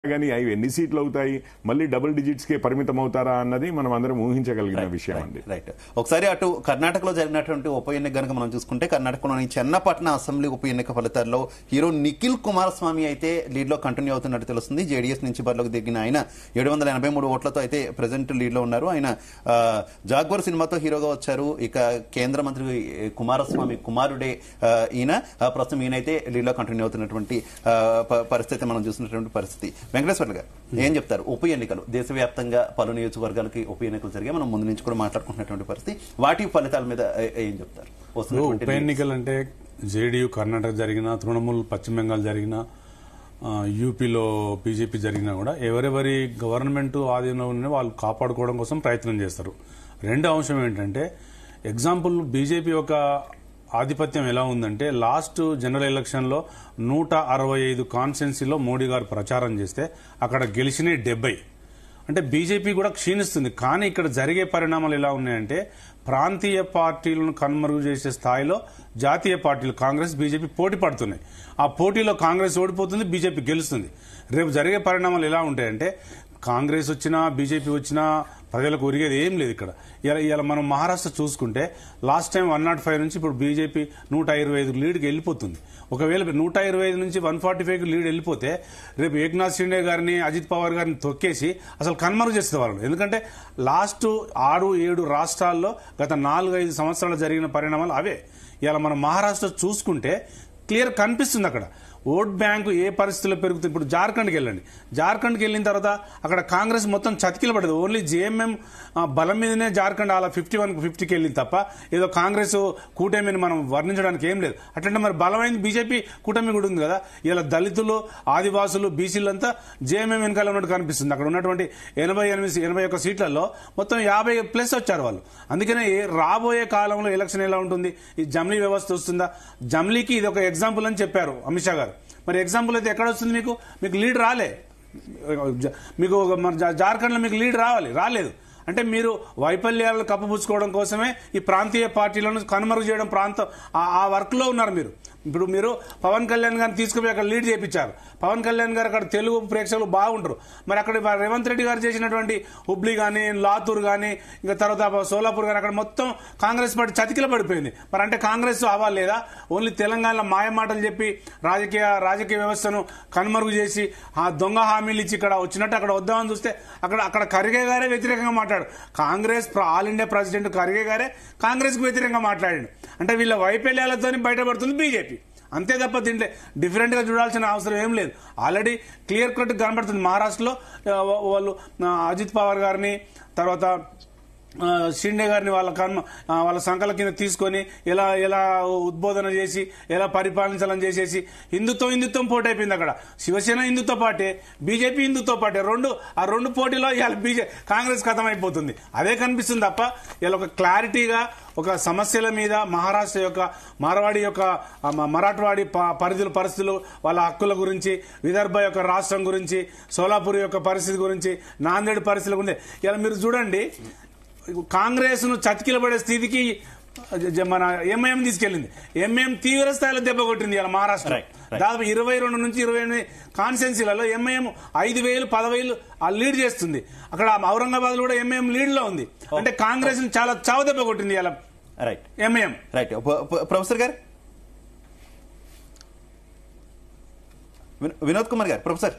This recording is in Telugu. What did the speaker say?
కానీ అవి ఎన్ని సీట్లు అవుతాయి, మళ్ళీ డబుల్ డిజిట్స్ కే పరిమితం అవుతారా అన్నది మనం అందరం ఊహించగలిగిన విషయం అండి. రైట్. ఒకసారి అటు కర్ణాటకలో జరిగినటువంటి ఉప ఎన్నిక గనుక మనం చూసుకుంటే, కర్ణాటకలోని చెన్నపట్న అసెంబ్లీ ఉప ఎన్నిక ఫలితాల్లో హీరో నిఖిల్ కుమారస్వామి అయితే లీడ్ లో కంటిన్యూ అవుతున్నట్టు తెలుస్తుంది. జేడీఎస్ నుంచి బరిలోకి దిగిన ఆయన 783 ఓట్లతో అయితే ప్రెసెంట్ లీడ్ లో ఉన్నారు. ఆయన జాగ్వర్ సినిమాతో హీరోగా వచ్చారు. ఇక కేంద్ర మంత్రి కుమారస్వామి కుమారుడే ఈయన. ప్రస్తుతం ఈయనైతే లీడ్ లో కంటిన్యూ అవుతున్నటువంటి పరిస్థితి మనం చూసినటువంటి పరిస్థితి. వెంకటేశ్వర్లు గారు ఏం చెప్తారు? ఉప ఎన్నికలు దేశవ్యాప్తంగా పలు నియోజకవర్గాలకి ఉప ఎన్నికలు జరిగాయి. మనం ముందు నుంచి కూడా మాట్లాడుకుంటున్నటువంటి పరిస్థితి. వాటి ఫలితాల మీద ఏం చెప్తారు? ఉప ఎన్నికలు అంటే జేడీయూ కర్ణాటక జరిగినా, తృణమూల్ పశ్చిమ బెంగాల్ జరిగినా, యూపీలో బీజేపీ జరిగినా కూడా ఎవరెవరి గవర్నమెంట్ ఆధీనంలో ఉన్న వాళ్ళు కాపాడుకోవడం కోసం ప్రయత్నం చేస్తారు. రెండో అంశం ఏంటంటే, ఎగ్జాంపుల్ బీజేపీ ఒక ఆధిపత్యం ఎలా ఉందంటే, లాస్ట్ జనరల్ ఎలక్షన్లో 165 కాన్స్టిట్యున్సీలో మోడీ గారు ప్రచారం చేస్తే అక్కడ గెలిచినవి 70. అంటే బీజేపీ కూడా క్షీణిస్తుంది. కానీ ఇక్కడ జరిగే పరిణామాలు ఎలా ఉన్నాయంటే, ప్రాంతీయ పార్టీలను కనుమరుగు చేసే స్థాయిలో జాతీయ పార్టీలు కాంగ్రెస్, బీజేపీ పోటీ పడుతున్నాయి. ఆ పోటీలో కాంగ్రెస్ ఓడిపోతుంది, బీజేపీ గెలుస్తుంది. రేపు జరిగే పరిణామాలు ఎలా ఉంటాయంటే, కాంగ్రెస్ వచ్చినా బీజేపీ వచ్చినా ప్రజలకు ఒరిగేది ఏం లేదు. ఇక్కడ ఇలా మనం మహారాష్ట్ర చూసుకుంటే లాస్ట్ టైం 105 నుంచి ఇప్పుడు బీజేపీ 125 లీడ్కి వెళ్ళిపోతుంది. ఒకవేళ 125 నుంచి 145 లీడ్ వెళ్ళిపోతే రేపు ఏక్నాథ్ షిండే గారిని, అజిత్ పవార్ గారిని తొక్కేసి అసలు కన్మరుగు చేస్తుంది వాళ్ళు. ఎందుకంటే లాస్ట్ 6-7 రాష్ట్రాల్లో గత 4-5 సంవత్సరాలు జరిగిన పరిణామాలు అవే. ఇలా మనం మహారాష్ట్ర చూసుకుంటే క్లియర్ కనిపిస్తుంది. అక్కడ ఓట్ బ్యాంకు ఏ పరిస్థితుల్లో పెరుగుతుంది. ఇప్పుడు జార్ఖండ్కి వెళ్ళండి. జార్ఖండ్కి వెళ్ళిన తర్వాత అక్కడ కాంగ్రెస్ మొత్తం చతికిల పడదు. ఓన్లీ జేఎంఎం బలం మీదనే జార్ఖండ్ అలా 51-50కి వెళ్ళింది తప్ప ఏదో కాంగ్రెస్ కూటమిని మనం వర్ణించడానికి ఏం లేదు. అట్లంటే మరి బలమైన బీజేపీ కూటమి కూడా ఉంది కదా. ఇలా దళితులు, ఆదివాసులు, బీసీలంతా జేఎంఎం వెనకాల ఉన్నట్టు కనిపిస్తుంది. అక్కడ ఉన్నటువంటి 81 సీట్లలో మొత్తం 50+ వచ్చారు వాళ్ళు. అందుకనే రాబోయే కాలంలో ఎలక్షన్ ఎలా ఉంటుంది, ఈ జమ్లీ వ్యవస్థ వస్తుందా? జమ్లీకి ఇది ఒక ఎగ్జాంపుల్ అని చెప్పారు అమిత్ షా గారు. మరి ఎగ్జాంపుల్ అయితే ఎక్కడ వస్తుంది? మీకు లీడ్ రాలే. మీకు జార్ఖండ్ లో మీకు లీడ్ రాలేదు. అంటే మీరు వైఫల్యాలను కప్పుపుచ్చుకోవడం కోసమే ఈ ప్రాంతీయ పార్టీలను కనుమరుగు చేయడం ఆ వర్క్ లో ఉన్నారు మీరు. ఇప్పుడు మీరు పవన్ కళ్యాణ్ గారిని తీసుకుపోయి అక్కడ లీడ్ చేయించారు. పవన్ కళ్యాణ్ గారు అక్కడ తెలుగు ప్రేక్షకులు బాగుంటారు. మరి అక్కడ రేవంత్ రెడ్డి గారు చేసినటువంటి హుబ్లీ గానీ, లాతూర్ గానీ, ఇంకా తర్వాత సోలాపూర్ గానీ అక్కడ మొత్తం కాంగ్రెస్ పార్టీ చతికిల పడిపోయింది. మరి అంటే కాంగ్రెస్ అవ్వలేదా? ఓన్లీ తెలంగాణలో మాయమాటలు చెప్పి రాజకీయ వ్యవస్థను కనుమరుగు చేసి ఆ దొంగ హామీలు ఇచ్చి ఇక్కడ వచ్చినట్టు అక్కడ వద్దామని చూస్తే అక్కడ ఖర్గే గారే వ్యతిరేకంగా మాట్లాడు. Congress all India president Kharge గారే కాంగ్రెస్ కు వ్యతిరేకంగా మాట్లాడాడు. అంటే వీళ్ళ వైఫల్యాలతో బయటపడుతుంది బీజేపీ. అంతే తప్ప దీంట్లో డిఫరెంట్ గా చూడాల్సిన అవసరం ఏం లేదు. ఆల్రెడీ క్లియర్ కట్ కనబడుతుంది. మహారాష్ట్రలో వాళ్ళు అజిత్ పవార్ గారిని, తర్వాత షిండే గారిని వాళ్ళ సంకల కింద తీసుకొని ఎలా ఉద్బోధన చేసి ఎలా పరిపాలించాలని చేసేసి హిందుత్వం పోటీ అయిపోయింది. అక్కడ శివసేన హిందుత్వ పార్టీ, బీజేపీ హిందుత్వ పార్టీ, ఆ రెండు పోటీలో ఇవాళ కాంగ్రెస్ ఖతం అయిపోతుంది. అదే కనిపిస్తుంది తప్ప ఇలా ఒక క్లారిటీగా ఒక సమస్యల మీద మహారాష్ట్ర యొక్క మరాఠవాడి పరిస్థితులు, వాళ్ళ హక్కుల గురించి, విదర్భ యొక్క రాష్ట్రం గురించి, సోలాపూర్ యొక్క పరిస్థితి గురించి, నాందేడ్ పరిస్థితుల గురించి ఇలా మీరు చూడండి. కాంగ్రెస్ ను చతికిలబడే స్థితికి మన ఎంఐఎం తీసుకెళ్లింది. ఎంఐఎం తీవ్ర స్థాయిలో దెబ్బ కొట్టింది ఇలా మహారాష్ట్ర. దాదాపు 22 నుంచి 28 కాన్స్టిట్యున్సీలలో ఎంఐఎం 5,000-10,000 లీడ్ చేస్తుంది. అక్కడ ఔరంగాబాద్ లో కూడా ఎంఐఎం లీడ్ లో ఉంది. అంటే కాంగ్రెస్ చాలా చావు దెబ్బ కొట్టింది ఇలా ఎంఐఎం. రైట్. ప్రొఫెసర్ గారు, వినోద్ కుమార్ గారు, ప్రొఫెసర్